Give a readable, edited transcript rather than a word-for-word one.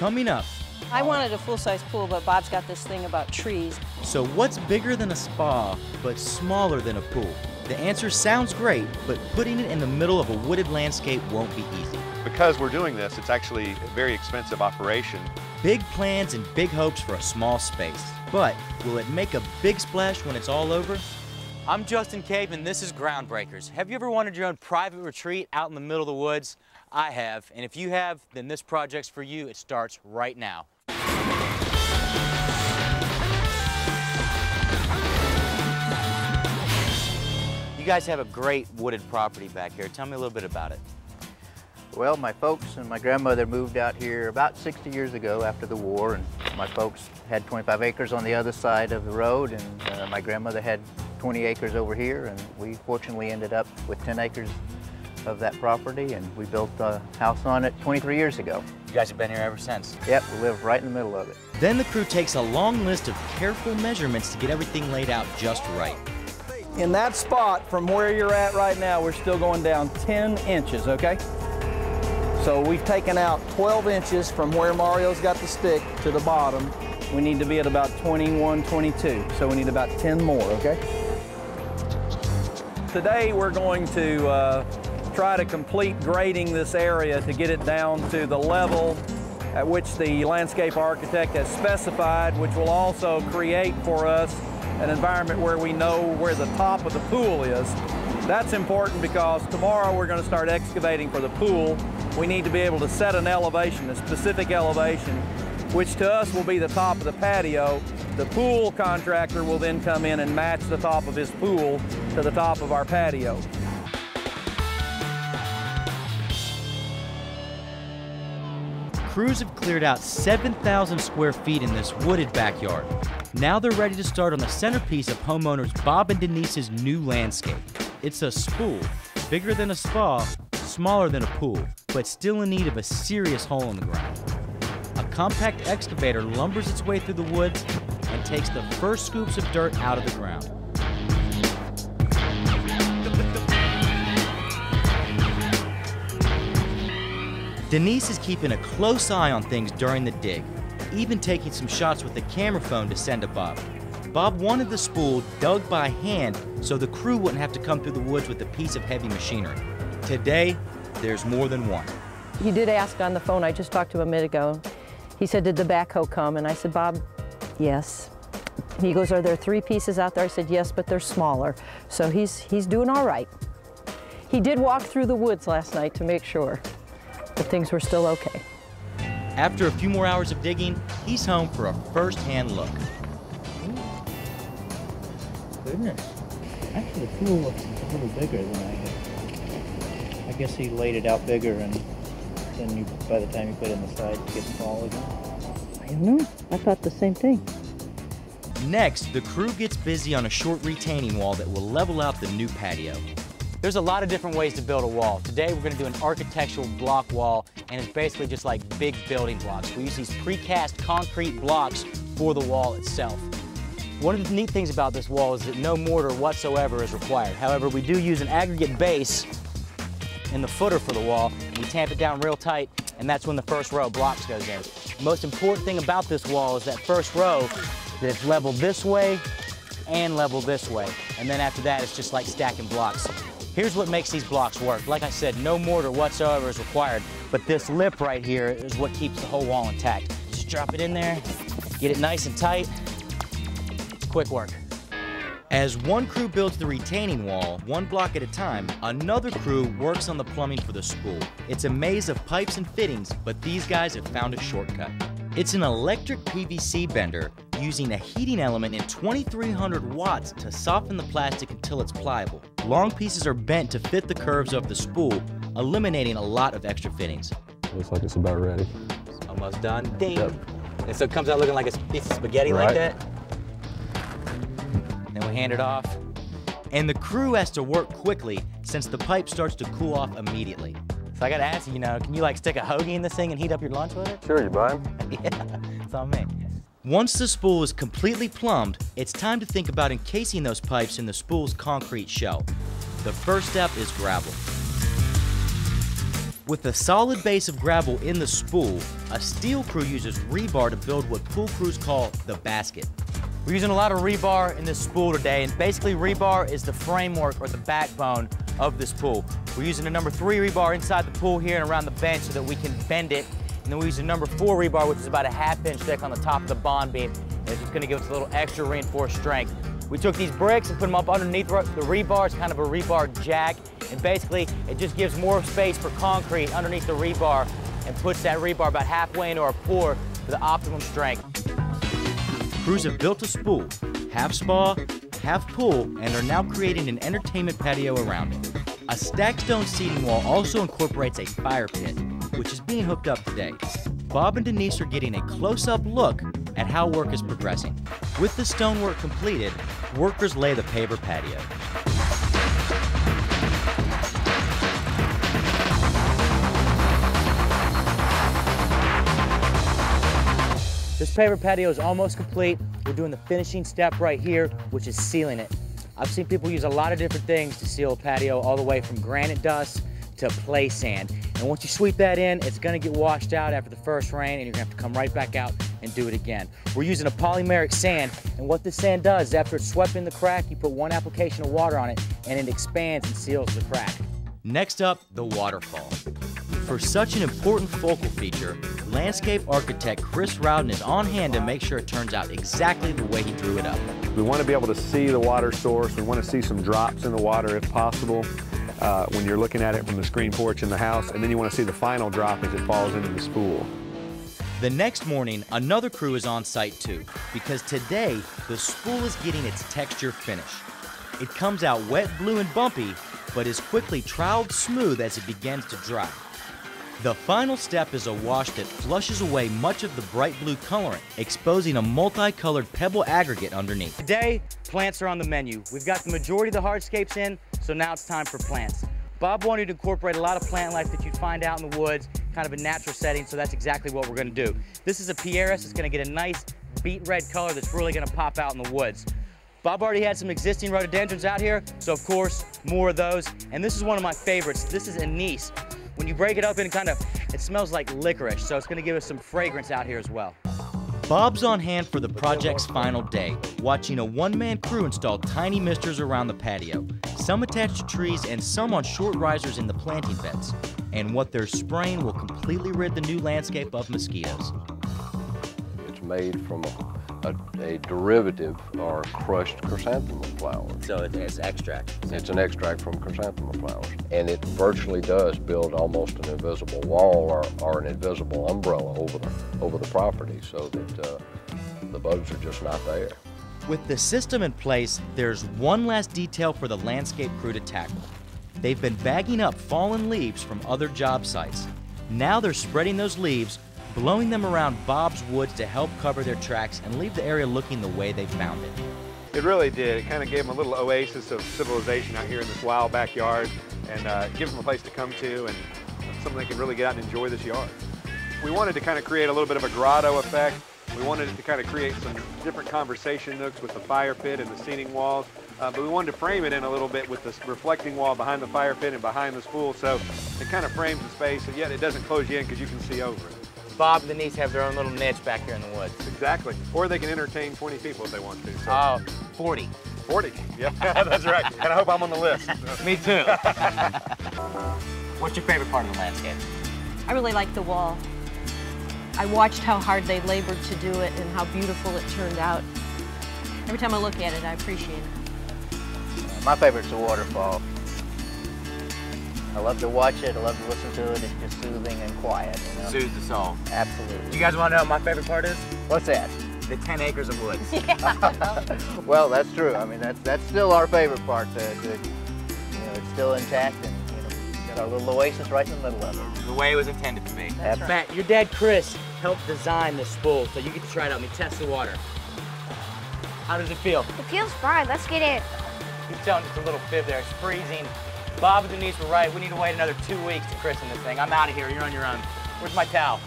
Coming up. I wanted a full-size pool, but Bob's got this thing about trees. So what's bigger than a spa, but smaller than a pool? The answer sounds great, but putting it in the middle of a wooded landscape won't be easy. Because we're doing this, it's actually a very expensive operation. Big plans and big hopes for a small space. But will it make a big splash when it's all over? I'm Justin Cape, and this is Groundbreakers. Have you ever wanted your own private retreat out in the middle of the woods? I have, and if you have, then this project's for you. It starts right now. You guys have a great wooded property back here. Tell me a little bit about it. Well, my folks and my grandmother moved out here about 60 years ago after the war, and my folks had 25 acres on the other side of the road, and my grandmother had 20 acres over here, and we fortunately ended up with 10 acres of that property, and we built a house on it 23 years ago. You guys have been here ever since? Yep, we live right in the middle of it. Then the crew takes a long list of careful measurements to get everything laid out just right. In that spot, from where you're at right now, we're still going down 10 inches, okay? So we've taken out 12 inches from where Mario's got the stick to the bottom. We need to be at about 21, 22, so we need about 10 more, okay? Today we're going to try to complete grading this area to get it down to the level at which the landscape architect has specified, which will also create for us an environment where we know where the top of the pool is. That's important because tomorrow we're going to start excavating for the pool. We need to be able to set an elevation, a specific elevation, which to us will be the top of the patio. The pool contractor will then come in and match the top of his pool to the top of our patio. Crews have cleared out 7,000 square feet in this wooded backyard. Now they're ready to start on the centerpiece of homeowners Bob and Denise's new landscape. It's a spool, bigger than a spa, smaller than a pool, but still in need of a serious hole in the ground. A compact excavator lumbers its way through the woods and takes the first scoops of dirt out of the ground. Denise is keeping a close eye on things during the dig, even taking some shots with the camera phone to send to Bob. Bob wanted the spool dug by hand so the crew wouldn't have to come through the woods with a piece of heavy machinery. Today, there's more than one. He did ask on the phone, I just talked to him a minute ago. He said, did the backhoe come? And I said, Bob, yes. He goes, are there 3 pieces out there? I said, yes, but they're smaller. So he's doing all right. He did walk through the woods last night to make sure that things were still okay. After a few more hours of digging, he's home for a first-hand look. Goodness. Actually, the pool looks a little bigger than I guess he laid it out bigger, and then by the time you put it in the side, it gets small again. I don't know. I thought the same thing. Next, the crew gets busy on a short retaining wall that will level out the new patio. There's a lot of different ways to build a wall. Today we're going to do an architectural block wall, and it's basically just like big building blocks. We use these precast concrete blocks for the wall itself. One of the neat things about this wall is that no mortar whatsoever is required. However, we do use an aggregate base in the footer for the wall. We tamp it down real tight, and that's when the first row of blocks goes in. The most important thing about this wall is that first row, that it's leveled this way and leveled this way. And then after that, it's just like stacking blocks. Here's what makes these blocks work. Like I said, no mortar whatsoever is required, but this lip right here is what keeps the whole wall intact. Just drop it in there, get it nice and tight. Quick work. As one crew builds the retaining wall, 1 block at a time, another crew works on the plumbing for the spool. It's a maze of pipes and fittings, but these guys have found a shortcut. It's an electric PVC bender using a heating element in 2300 watts to soften the plastic until it's pliable. Long pieces are bent to fit the curves of the spool, eliminating a lot of extra fittings. Looks like it's about ready. Almost done. Ding! Yep. And so it comes out looking like a piece of spaghetti like that. Then we hand it off. And the crew has to work quickly since the pipe starts to cool off immediately. So I gotta ask you, can you like stick a hoagie in this thing and heat up your lunch with it? Sure, you buy 'em? Yeah, it's on me. Once the spool is completely plumbed, it's time to think about encasing those pipes in the spool's concrete shell. The first step is gravel. With a solid base of gravel in the spool, a steel crew uses rebar to build what pool crews call the basket. We're using a lot of rebar in this spool today, and basically rebar is the framework or the backbone of this pool. We're using a number 3 rebar inside the pool here and around the bench so that we can bend it. And then we use a number 4 rebar, which is about a 1/2 inch thick on the top of the bond beam. And it's just gonna give us a little extra reinforced strength. We took these bricks and put them up underneath the rebar. It's kind of a rebar jack. And basically, it just gives more space for concrete underneath the rebar and puts that rebar about halfway into our pour for the optimum strength. Crews have built a spool, half spa, half pool, and are now creating an entertainment patio around it. A stacked stone seating wall also incorporates a fire pit, which is being hooked up today. Bob and Denise are getting a close-up look at how work is progressing. With the stonework completed, workers lay the paver patio. This paver patio is almost complete. We're doing the finishing step right here, which is sealing it. I've seen people use a lot of different things to seal a patio, all the way from granite dust to play sand. And once you sweep that in, it's gonna get washed out after the first rain, and you're gonna have to come right back out and do it again. We're using a polymeric sand, and what this sand does is after it's swept in the crack, you put 1 application of water on it, and it expands and seals the crack. Next up, the waterfall. For such an important focal feature, landscape architect Chris Rowden is on hand to make sure it turns out exactly the way he drew it up. We want to be able to see the water source. We want to see some drops in the water if possible when you're looking at it from the screen porch in the house, and then you want to see the final drop as it falls into the spool. The next morning, another crew is on site too, because today the spool is getting its texture finish. It comes out wet, blue, and bumpy, but is quickly troweled smooth as it begins to dry. The final step is a wash that flushes away much of the bright blue colorant, exposing a multicolored pebble aggregate underneath. Today, plants are on the menu. We've got the majority of the hardscapes in, so now it's time for plants. Bob wanted to incorporate a lot of plant life that you'd find out in the woods, kind of a natural setting, so that's exactly what we're gonna do. This is a Pieris. It's gonna get a nice beet red color that's really gonna pop out in the woods. Bob already had some existing rhododendrons out here, so of course, more of those. And this is one of my favorites. This is anise. When you break it up, it smells like licorice, so it's gonna give us some fragrance out here as well. Bob's on hand for the project's final day, watching a one-man crew install tiny misters around the patio, some attached to trees and some on short risers in the planting beds. And what they're spraying will completely rid the new landscape of mosquitoes. It's made from a derivative or crushed chrysanthemum flowers. So it's extract. It's an extract from chrysanthemum flowers. And it virtually does build almost an invisible wall or an invisible umbrella over the property so that the bugs are just not there. With the system in place, there's one last detail for the landscape crew to tackle. They've been bagging up fallen leaves from other job sites. Now they're spreading those leaves, blowing them around Bob's woods to help cover their tracks and leave the area looking the way they found it. It really did. It kind of gave them a little oasis of civilization out here in this wild backyard, and gives them a place to come to and something they can really get out and enjoy this yard. We wanted to kind of create a little bit of a grotto effect. We wanted it to kind of create some different conversation nooks with the fire pit and the seating walls, but we wanted to frame it in a little bit with this reflecting wall behind the fire pit and behind the spool, so it kind of frames the space, and yet it doesn't close you in because you can see over it. Bob and Denise have their own little niche back here in the woods. Exactly. Or they can entertain 20 people if they want to. So. Oh, 40. 40, yeah, that's right. And I hope I'm on the list. Me too. What's your favorite part of the landscape? I really like the wall. I watched how hard they labored to do it and how beautiful it turned out. Every time I look at it, I appreciate it. My favorite's the waterfall. I love to watch it, I love to listen to it. It's just soothing and quiet, you know? Soothes the soul. Absolutely. Do you guys want to know what my favorite part is? What's that? The 10 acres of woods. Well, that's true. I mean, that's still our favorite part. It's still intact, and got our little oasis right in the middle of it. The way it was intended to be. That's right. Matt, your dad Chris helped design this spool, so you get to try it out. Let me test the water. How does it feel? It feels fine. Let's get in. He's telling just a little fib there. It's freezing. Bob and Denise were right. We need to wait another 2 weeks to christen this thing. I'm out of here. You're on your own. Where's my towel?